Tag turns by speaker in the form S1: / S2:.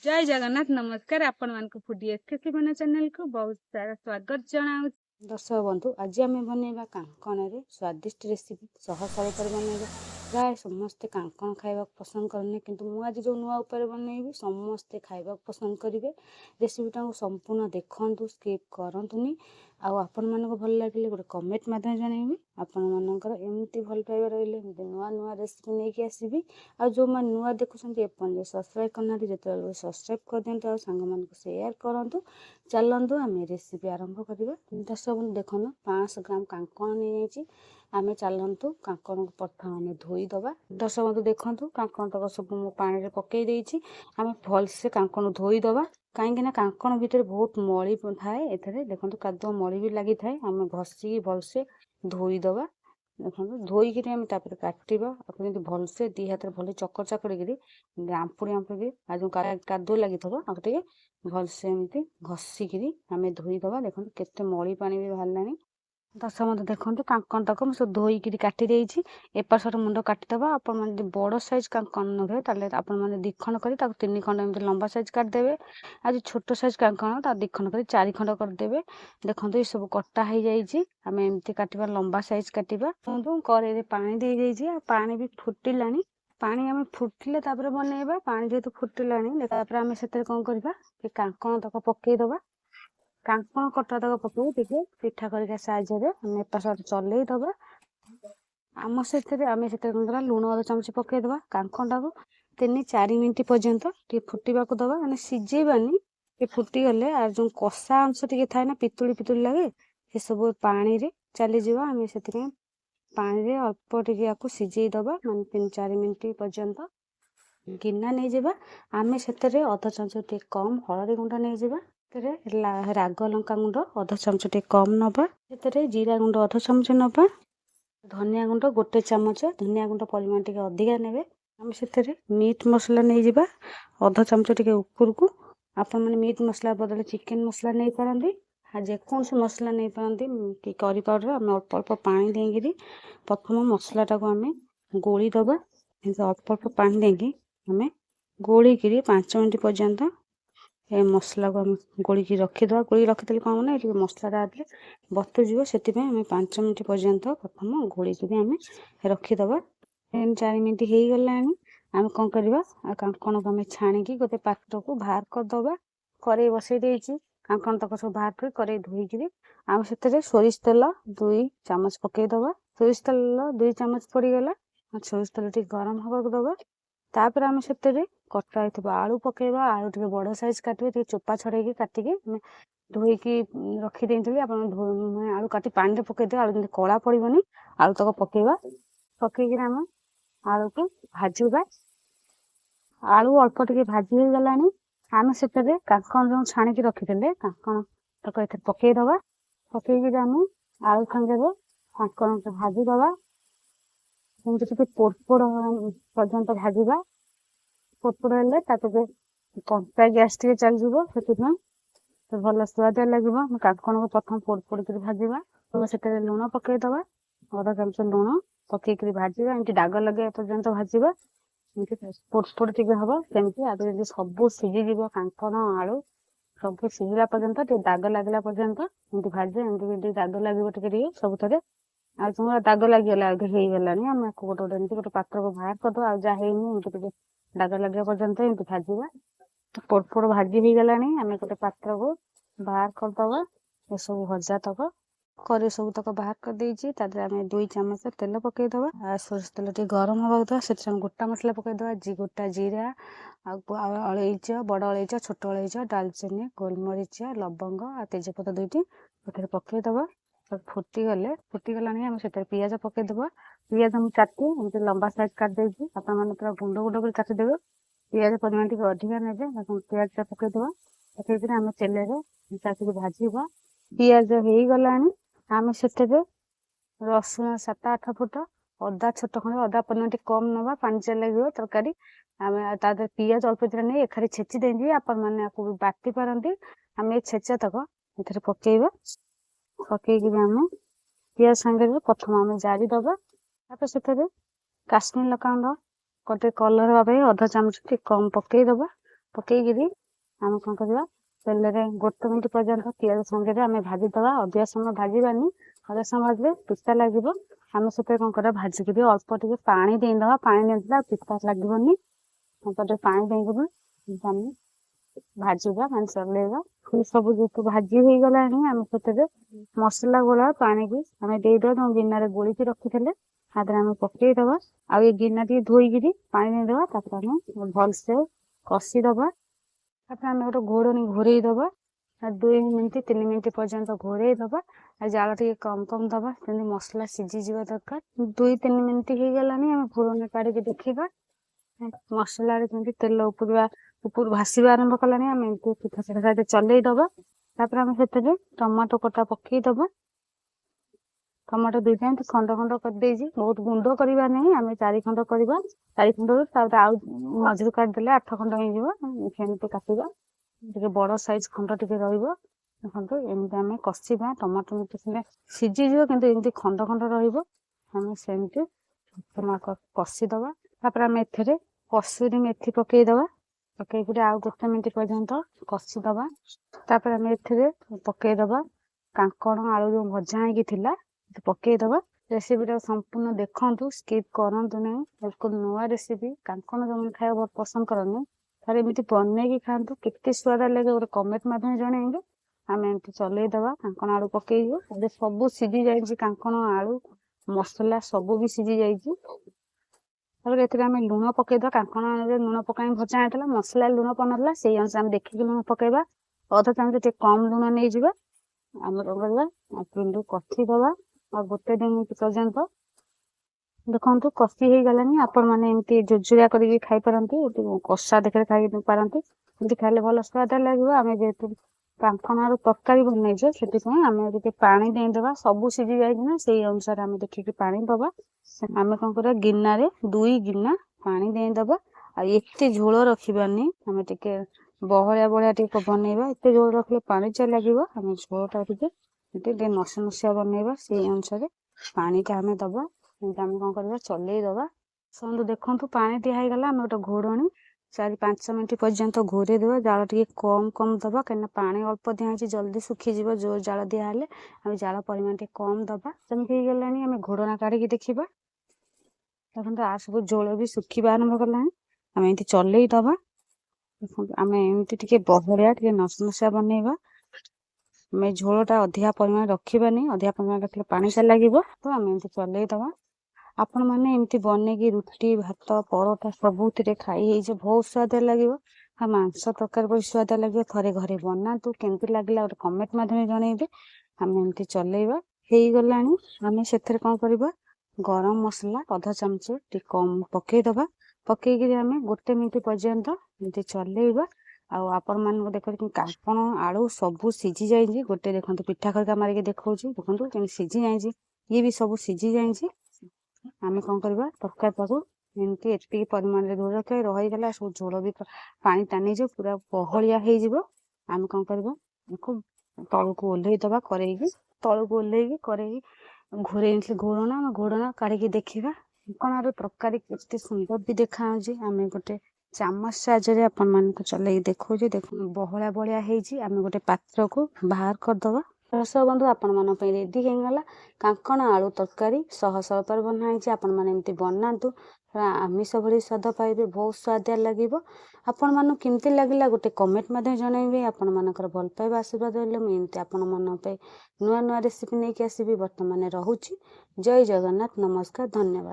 S1: जय जगन्नाथ नमस्कार आपण मानक फूडी एसकेसी बना चैनल को बहुत सारा स्वागत जनाऊ।
S2: दर्शक बंधु आज आम बनवा कांकण स्वादिष्ट रेसिपी सहज सरल बनवा। प्राय समस्ते कांकण खावा पसंद करने किंतु मुझे जो नुआ उपाय बनइबी समस्ते खावा पसंद करेंगे। रेसिपीटा संपूर्ण देखु स्किप करतुनि आपण मानक भल लगे गोटे कमेंट मध्यम जनइबी। आपण मानकर एमती भल पाइबा रही नुआ नुआ रेसिपी नहीं आसबि। आ जो मैंने नुआ देखुं एपन सब्सक्राइब करना जो सब्सक्राइब कर दिखाँ सांग मान सेयार करूँ। चलतु आम रेसिपी आरंभ करवा। दर्शक देखो 500 ग्राम कांकण नहीं जाइए। आम चलतु कांकण को प्रथम आम धोईदबा। दर्शक बंधु देखु कांकण तक सब मु पानी में पकई आम भलसे कांकण धोईदबा। कहीं कांकण भितर बहुत मली थाए एथे देखो कादुआ मली भी लगी थाए। आम घषिकी भलसे धोईदबा। देखो धोईक आम काटवा आपको भलसे दी हाथ भल चकर चाकड़ी आंपुड़ी आंपुड़ी आज कादुआ लगी टे भलसे एमती घषिकी आम धोईदबा। देखो केते मली पानी भी बाहर। दर्शक बंधु देखो कांकण तक मुझे धोईक काटी एपार सर मुंड काटिदेबा। आपण बड़ साइज कांकण ने आपने दिखंड कर 3 खंड एमती लंबा साइज काटिदेवे। आज छोट साइज कांकण दिखंड कर 4 खंड करदे। देखो ये सब कटा हो जाए। आम एमती काटिबा लंबा साइज काटिबा। कड़े पानी दे जाइए पानी भी फुटिला। पानी आम फुटिले बनइबा। पानी जेहेतु फुटिला आम से कौन करवा कांकण तक पकईदबा। कांकण कटा तक पकई टे पिठा कर साइजे आम एपास चलई दबा। आम से कौन करा लुण अध चामच पकईदबा। कांकण टाक 3-4 मिनिट पर्यंत फुटा दबा। मैंने सीझेबानी फुटीगले आर जो कषा अंश टे थाए ना पितुड़ी पितुड़ी लगे से सब पानी रे चलीज। आम से पानी अल्प टे सीझे दबा मैंने 3-4 मिनिट पर्यंत। गिना नहीं जावा आम से अध चामच टे कम हलदी गुंड नहीं जावा। राग लंका गुंड अध चामच टे कम नवा। जीरा गुंड अध चामच नवा। धनिया गुंड 1 चामच। धनिया गुंड परिमाण टे अधिका ने। आम से मीट मसला नहीं जावा अध चामच टे ऊपर को। आपण मैंने मीट मसला बदले चिकेन मसला नहीं पारती। जेको मसला नहीं पारती कि करी पाउडर आम अल्प अल्प पानी देगी प्रथम मसलाटा को आम गोली दबा। अल्प अल्प पानी देगी आम गोलिक 5 मिनिट पर्यंत मसला को आम गोलिक रखीद। गोलिक रखीदे कौन ना ये मसलाटा बतुजी से 5 मिनिट पर्यंत प्रथम गोलिक आम रखीदबा। 4 मिनिट हो गला आम कौन करवा कांकण को आम छाणिकी गोटे पात्र को बाहर करदबा। कड़े बसई देती कांकण तक सब बाहर कर कड़े धोईक आम से सोरिष तेल 2 चामच पकईदबा। सोरिष तेल 2 चामच पड़गला। सोरिष तेल टे गरम हवा दबा। तापर आम से कटा हो आलू पकईबा। आलू टे बड़ साइज काटे चोपा छड़े काटिकी धोईकी रखी आप आलू काटी पानी पकईदे। आलू कला पड़ोनी आलू तक पकईबा। पकईक आम आलू को भाजवा। आलू अल्प टे भाजी हो गला आम से कांकण जो छाणिकी रखीदे कांकण तक ये पकईदबा। पकईक आम आलू सांगे कांकण को भाजीदबा। पोड़पोड़ पर्यंत भाजवा। पोड़पोड़ हेल्ले कंचा गैस टे चलଯିव से भल स्वाद लगे। कांकण को प्रथम पोड़पोड़ कर भाजवा। से लुण पकईदबा अध चामच लुण पकईक भाजवा। एमती दाग लगे पर्यंत भाजवा। पोड़पोड़ टे हम सेमती आगे सब सीझीज कांकण आलू सब सीझला पर्यंत दाग लगला पर्यंत एमती भाजे। एमती दाग लगे सब थे आ तुम दाग लगिगला होगला आम गोटे गोटे पात्र को बाहर करदे। आ जमी दाग लगे पर्यंत एमती भाजवा। पोड़पोड़ भाजी हो गला आम गोटे पात्र को बाहर करदबा। ये सब भजा तक करे सब तक बाहर कर देती। आम 2 चामच तेल पकईदबा। सोरिष तेल टे गरम हवा दबा। से गोटा मसला पकईदबा। गोटा जीरा अलैच बड़ अलैच छोट अलैच डालचीनी गोलमरीच लवंग तेजपत 2टी पकईदबा। फुटीगले फुटीगला आम से पियाज पकईदबा। पियाज हम काटी एमती लंबा साइज काटिदेवी आप पूरा गुंड गुंड कर काटिदेवे। पियाज परिमाण टी अधिका ने पियाज पकईदबा। पकईक आम तेल भाजवा। पियाज हो गला आम से रसुण 7-8 फुट अदा छोट खंड अदा परिमाण टी कम नवा पानी चाल लगे तरकारी आम पियाज अल्प नहीं एखादी छेची देंगे आपण मैंने बाटी पारती। आम ये छेचा तक ये पकईबा। पकईक आम पियाज सांगे प्रथम आम जारी दबा। तापर से काश्मीर लंका गुंड गोटे कलर हाँपी अध चामच टे कम पकईदबा। ପକେଇକିରି ଆମେ କ'ଣ କରିବା, ତେଲରେ 1 ମିନିଟ୍ ପର୍ଯ୍ୟନ୍ତ ପିଆଜ ସାଙ୍ଗରେ ଆମେ ଭାଜିଦେବା। ଅଧିକ ସମୟ ଭାଜିବାନି, ଅଧା ସମୟ ଭାଜିଲେ ପିତା ଲାଗିବ। ଆମେ ସେଥିରେ କ'ଣ କରିବା, ଭାଜିକିରି ଅଳ୍ପ ଟିକେ ପାଣି ଦେଇଦେବା। ପାଣି ଦେଇଦେଲେ ଆଉ ପିତା ଲାଗିବନି। ତାପରେ ପାଣି ଦେଇକିରି ଆମେ ଭାଜିବା, ମାନେ ଚଲେଇବା। ସବୁ ଯେହେତୁ ଭାଜି ହେଇଗଲାଣି, ଆମେ ସେଥିରେ ମସଲା ଗୋଳା ପାଣିକି ଆମେ ଦେଇଦେବା। ଯେଉଁ ଗିନାରେ ଗୋଳିକି ରଖିଥିଲେ ତାଦେହରେ ଆମେ ପକେଇଦବା। ଆଉ ଏ ଗିନା ଟିକେ ଧୋଇକିରି ପାଣି ଦେଇଦେବା। ତାପରେ ଆମେ ଭଲସେ କଷିଦବା। ତାପରେ ଆମେ ଗୋଟେ ଘୋଡ଼ଣୀ ଘୋଡ଼େଇ ଦବା। 2 ମିନିଟ୍ 3 ମିନିଟ୍ ପର୍ଯ୍ୟନ୍ତ ଘୋଡ଼େଇ ଦବା। ଆଉ ଜାଳ ଟିକେ କମ୍ ଦବା, ଯେମିତି ମସଲା ସିଝିଯିବା ଦରକାର। 2-3 ମିନିଟ୍ ହେଇଗଲାଣି, ଆମେ ଘୋଡ଼ଣୀ କାଢିକି ଦେଖିବା। ମସଲାରେ ଯେମିତି ତେଲ ଉପରୁ ଭାସିବା ଆରମ୍ଭ କଲାଣି। ଆମେ ଏମିତି ପିଠା ସାଇଡରେ ଚଲେଇ ଦବା। ତାପରେ ଆମେ ସେଥିରେ ଟମାଟୋ କଟା ପକେଇଦବା। ଟମାଟୋ 2ଟା ଏମିତି ଖଣ୍ଡ କରିଦେଇଛି। ବହୁତ ଗୁଣ୍ଡ କରିବା ନାହିଁ, ଆମେ 4 ଖଣ୍ଡ କରିବା। 4 ଖଣ୍ଡରୁ ତାପରେ ଆଉ ମଝିରୁ କାଟିଦେଲେ 8 ଖଣ୍ଡ ହେଇଯିବ। ସେମିତି କାଟିବା, ଟିକେ ବଡ ସାଇଜ ଖଣ୍ଡ ଟିକେ ରହିବ। ଦେଖନ୍ତୁ ଏମିତି ଆମେ କଷିବା। ଟମାଟୋ ସିଝିଯିବ, କିନ୍ତୁ ଏମିତି ଖଣ୍ଡ ରହିବ। ଆମେ ସେମିତି କଷିଦବା। ତାପରେ ଆମେ ଏଥିରେ କସୁରୀ ମେଥି ପକେଇଦବା। ପକେଇକିରି ଆଉ 1 ମିନିଟ୍ ପର୍ଯ୍ୟନ୍ତ କଷିଦବା। ତାପରେ ଆମେ ଏଥିରେ ପକେଇଦବା କାଙ୍କଣ ଆଳୁ ଯେଉଁ ଭଜା ହେଇକି ଥିଲା ପକେଇଦବା। ରେସିପିଟା ସମ୍ପୂର୍ଣ୍ଣ ଦେଖନ୍ତୁ, ସ୍କିପ୍ କରନ୍ତୁ ନାହିଁ। ବିଲକୁଲ ନୂଆ ରେସିପି। କାଙ୍କଣ ଯେଉଁମାନେ ଖାଇବା ବହୁତ ପସନ୍ଦ କରନ୍ତି, ଥରେ ଏମିତି ବନେଇକି ଖାଆନ୍ତୁ, କେତେ ସ୍ୱାଦ ଲାଗେ ଗୋଟେ କମେଣ୍ଟ ମାଧ୍ୟମରେ ଜଣେଇବେ। ଆମେ ଏମିତି ଚଲେଇଦବା। କାଙ୍କଣ ଆଳୁ ପକେଇବୁ। ଏବେ ସବୁ ସିଝି ଯାଇଛି, କାଙ୍କଣ ଆଳୁ ମସଲା ସବୁ ବି ସିଝି ଯାଇଛି। ତାପରେ ଏଥିରେ ଆମେ ଲୁଣ ପକେଇଦବା। କାଙ୍କଣ ଲୁଣ ପକାଇ ଭଜା ହେଇଥିଲା, ମସଲା ଲୁଣ ପଡ଼ିନଥିଲା, ସେଇ ଅନୁସାରେ ଆମେ ଦେଖିକି ଲୁଣ ପକେଇବା। ଅଧା ଚାମଚ ଟିକେ କମ୍ ଲୁଣ ନେଇଯିବା। ଆମେ କ'ଣ କରିବା, କିନ୍ତୁ କଷିଦବା ଆଉ 1-2 ମିନିଟ୍ ପର୍ଯ୍ୟନ୍ତ। ଦେଖନ୍ତୁ କଷି ହେଇଗଲାଣି। ଆପଣ ମାନେ ଏମିତି ଜୁରଜୁରିଆ କରିକି ଖାଇପାରନ୍ତି, କଷା ଦେଖିଲେ ଖାଇ ପାରନ୍ତି। ଏମିତି ଖାଇଲେ ଭଲ ସ୍ୱାଦ ଲାଗିବ। ଆମେ ଯେହେତୁ କାଙ୍କଣ ଆଳୁ ତରକାରୀ ବନେଇଛେ, ସେଥିପାଇଁ ଆମେ ଟିକେ ପାଣି ଦେଇଦେବା। ସବୁ ସିଝି ଯାଇଛି ନା, ସେଇ ଅନୁସାରେ ଆମେ ଦେଖିକି ପାଣି ଦବା। ଆମେ କ'ଣ କରିବା, ଗିନାରେ 2 ଗିନା ପାଣି ଦେଇଦବା। ଆଉ ଏତେ ଝୋଳ ରଖିବାନି, ଆମେ ଟିକେ ବହଳିଆ ଟିକେ ବନେଇବା। ଏତେ ଝୋଳ ରଖିଲେ ପାଣିଚିଆ ଲାଗିବ। ଆମେ ଝୋଳଟା ଟିକେ ନସିଆ ବନେଇବା। ସେଇ ଅନୁସାରେ ପାଣିଟା ଆମେ ଦବା। ଏମିତି ଆମେ କ'ଣ କରିବା, ଚଲେଇ ଦବା। ଦେଖନ୍ତୁ ପାଣି ଦିଆ ହେଇଗଲା। ଆମେ ଗୋଟେ ଘୋଡ଼ଣୀ 4-5 ମିନିଟ୍ ପର୍ଯ୍ୟନ୍ତ ଘୋଡ଼େଇ ଦେବା। ଜାଳ ଟିକେ କମ୍ ଦବା, କାହିଁକିନା ପାଣି ଅଳ୍ପ ଦିଆ ହେଇଛି, ଜଲ୍ଦି ଶୁଖିଯିବ। ଜୋର ଜାଳ ଦିଆହେଲେ ଆମେ ଜାଳ ପରିମାଣ ଟିକେ କମ୍ ଦବା। ସେମିତି ହେଇଗଲାଣି, ଆମେ ଘୋଡ଼ଣା କାଢିକି ଦେଖିବା। ଦେଖନ୍ତୁ ସବୁ ଝୋଳ ବି ଶୁଖିବା ଆରମ୍ଭ କଲାଣି। ଆମେ ଏମିତି ଚଲେଇ ଦବା। ଦେଖନ୍ତୁ ଆମେ ଏମିତି ଟିକେ ବହଳିଆ ଟିକେ ନସନସିଆ ବନେଇବା। ଆମେ ଝୋଳଟା ଅଧିକା ପରିମାଣ ରଖିବାନି, ଅଧିକା ପରିମାଣ ରଖିଲେ ପାଣିଚିଆ ଲାଗିବ। ତ ଆମେ ଏମିତି ଚଲେଇ ଦବା। ଆପଣ ମାନେ ଏମିତି ବନେଇକି ରୁଟି, ଭାତ, ପରଟା ସବୁଥିରେ ଖାଇ ହେଇଯିବ, ବହୁତ ସ୍ୱାଦ ଲାଗିବ। ଆଉ ମାଂସ ତରକାରୀ ବହୁତ ସ୍ୱାଦ ଲାଗିବ। ଥରେ ଘରେ ବନାନ୍ତୁ, କେମିତି ଲାଗିଲା ଗୋଟେ କମେଣ୍ଟ ମାଧ୍ୟମରେ ଜଣେଇବେ। ଆମେ ଏମିତି ଚଲେଇବା। ହେଇଗଲାଣି, ଆମେ ସେଥିରେ କ'ଣ କରିବା, ଗରମ ମସଲା ଅଧା ଚାମଚ ଟିକେ କମ୍ ପକେଇଦବା। ପକେଇକିରି ଆମେ 1 ମିନିଟ୍ ପର୍ଯ୍ୟନ୍ତ ଏମିତି ଚଲେଇବା। ଆଉ ଆପଣ ମାନଙ୍କୁ ଦେଖନ୍ତୁ କାଙ୍କଣ ଆଳୁ ସବୁ ସିଝି ଯାଇଛି। ଗୋଟେ ଦେଖନ୍ତୁ ପିଠା ଖରିକା ମାରିକି ଦେଖଉଛି, ଦେଖନ୍ତୁ କେମିତି ସିଝି ଯାଇଛି। ଇଏ ବି ସବୁ ସିଝି ଯାଇଛି। ଆମେ କ'ଣ କରିବା, ତରକାରୀଟାକୁ ଏମିତି ଏତିକି ପରିମାଣରେ ଝୋଳ ରଖିବା। ରହିଗଲା ସବୁ ଝୋଳ ବି ପାଣି ଟାଣିଯିବ, ପୁରା ବହଳିଆ ହେଇଯିବ। ଆମେ କ'ଣ କରିବା, ତଳକୁ ଓହ୍ଲେଇ ଦବା। ତଳକୁ ଓହ୍ଲେଇକି କରେଇକି ଘୋଡ଼ଣା କାଢିକି ଦେଖିବା। କାଙ୍କଣର ତରକାରୀ କେତେ ସୁନ୍ଦର ବି ଦେଖାଯାଉଛି। ଆମେ ଗୋଟେ ଚାମଚ ସାହାଯ୍ୟରେ ଆପଣ ମାନଙ୍କୁ ଚଲେଇକି ଦେଖଉଛି। ଦେଖନ୍ତୁ ବହଳିଆ ହେଇଛି। ଆମେ ଗୋଟେ ପାତ୍ରକୁ ବାହାର କରିଦବା। ଦର୍ଶକ ବନ୍ଧୁ, ଆପଣ ମାନଙ୍କ ପାଇଁ ରେଡି ହେଇଗଲା କାଙ୍କଣ ଆଳୁ ତରକାରୀ। ସହଜ ଉପାୟରେ ବନା ହେଇଛି। ଆପଣ ମାନେ ଏମିତି ବନାନ୍ତୁ, ଆମିଷ ଭଳି ସ୍ୱାଦ ପାଇବେ, ବହୁତ ସ୍ୱାଦିଆ ଲାଗିବ। ଆପଣ ମାନଙ୍କୁ କେମିତି ଲାଗିଲା ଗୋଟେ କମେଣ୍ଟ ମାଧ୍ୟମରେ ଜଣାଇବେ। ଆପଣ ମାନଙ୍କର ଭଲ ପାଇବା ଆଶୀର୍ବାଦ ରହିଲେ ମୁଁ ଏମିତି ଆପଣ ମାନଙ୍କ ପାଇଁ ନୂଆ ରେସିପି ନେଇକି ଆସିବି। ବର୍ତ୍ତମାନ ରହୁଛି। ଜୟ ଜଗନ୍ନାଥ, ନମସ୍କାର, ଧନ୍ୟବାଦ।